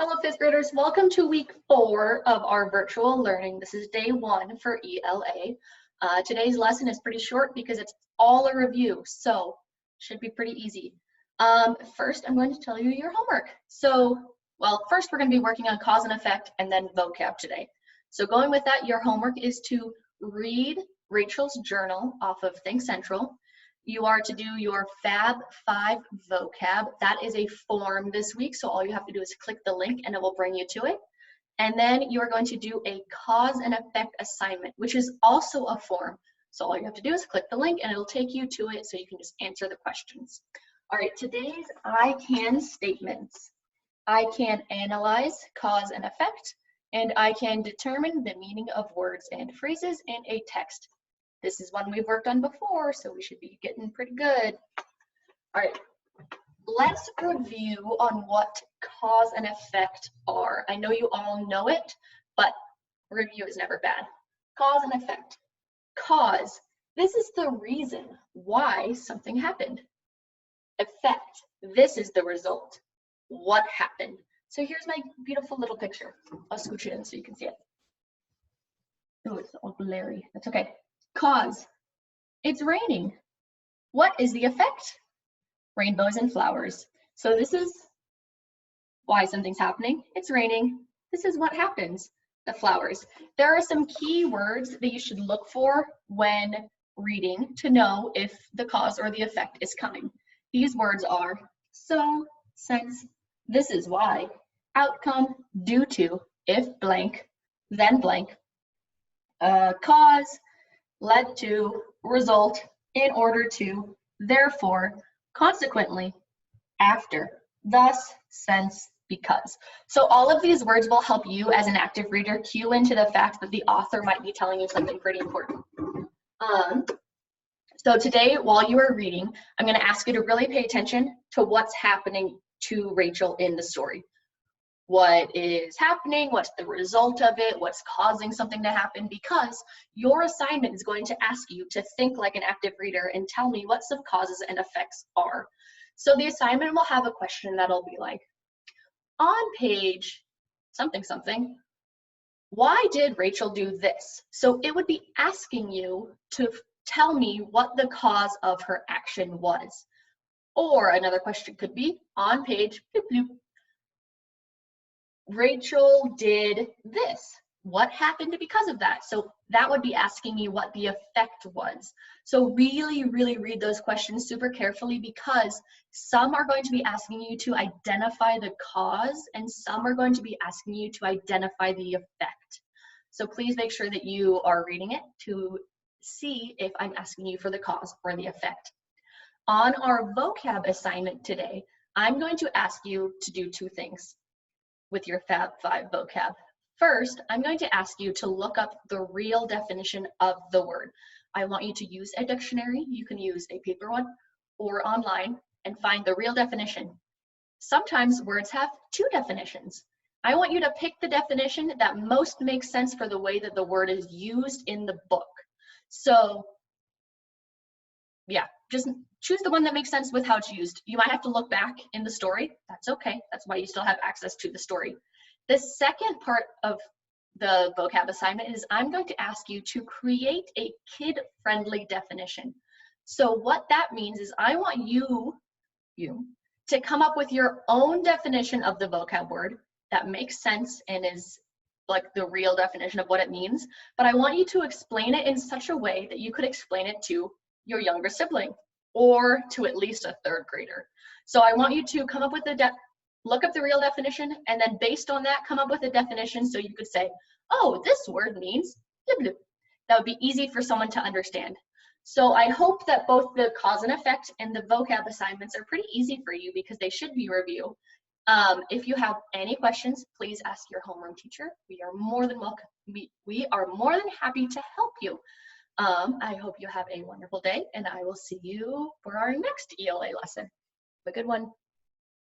Hello, fifth graders. Welcome to week 4 of our virtual learning. This is day 1 for ELA. Today's lesson is pretty short because it's all a review, so should be pretty easy. First, I'm going to tell you your homework. First we're going to be working on cause and effect and then vocab today. So going with that, your homework is to read Rachel's journal off of Think Central. You are to do your Fab 5 vocab. That is a form this week, so all you have to do is click the link and it will bring you to it. And then you are going to do a cause and effect assignment, which is also a form. So all you have to do is click the link and it'll take you to it so you can just answer the questions. All right, today's I can statements. I can analyze cause and effect, and I can determine the meaning of words and phrases in a text. This is one we've worked on before, so we should be getting pretty good. All right, let's review on what cause and effect are. I know you all know it, but review is never bad. Cause and effect. Cause, this is the reason why something happened. Effect, this is the result. What happened? So here's my beautiful little picture. I'll scooch it in so you can see it. Oh, it's all blurry. That's okay. Cause, it's raining. What is the effect? Rainbows and flowers. So this is why something's happening. It's raining. This is what happens, the flowers. There are some key words that you should look for when reading to know if the cause or the effect is coming. These words are so, since, this is why, outcome, due to, if blank, then blank, cause, led to, result, in order to, therefore, consequently, after, thus, since, because. So all of these words will help you as an active reader cue into the fact that the author might be telling you something pretty important. So today, while you are reading, I'm going to ask you to really pay attention to what's happening to Rachel in the story. What is happening, what's the result of it, what's causing something to happen, because your assignment is going to ask you to think like an active reader and tell me what some causes and effects are. So the assignment will have a question that'll be like, on page something something, why did Rachel do this? So it would be asking you to tell me what the cause of her action was. Or another question could be, on page bloop, bloop, Rachel did this. What happened because of that? So that would be asking you what the effect was. So really, really read those questions super carefully, because some are going to be asking you to identify the cause and some are going to be asking you to identify the effect. So please make sure that you are reading it to see if I'm asking you for the cause or the effect. On our vocab assignment today, I'm going to ask you to do 2 things with your Fab 5 vocab. First, I'm going to ask you to look up the real definition of the word. I want you to use a dictionary. You can use a paper one or online and find the real definition. Sometimes words have 2 definitions. I want you to pick the definition that most makes sense for the way that the word is used in the book. So yeah, just choose the one that makes sense with how it's used. You might have to look back in the story. That's okay. That's why you still have access to the story. The second part of the vocab assignment is I'm going to ask you to create a kid-friendly definition. So what that means is I want you to come up with your own definition of the vocab word that makes sense and is like the real definition of what it means. But I want you to explain it in such a way that you could explain it to your younger sibling or to at least a 3rd grader. So I want you to come up with look up the real definition, and then based on that, come up with a definition so you could say, oh, this word means blah, blah. That would be easy for someone to understand. So I hope that both the cause and effect and the vocab assignments are pretty easy for you because they should be review. If you have any questions, please ask your homeroom teacher. We are more than welcome. We are more than happy to help you. I hope you have a wonderful day, and I will see you for our next ELA lesson. Have a good one.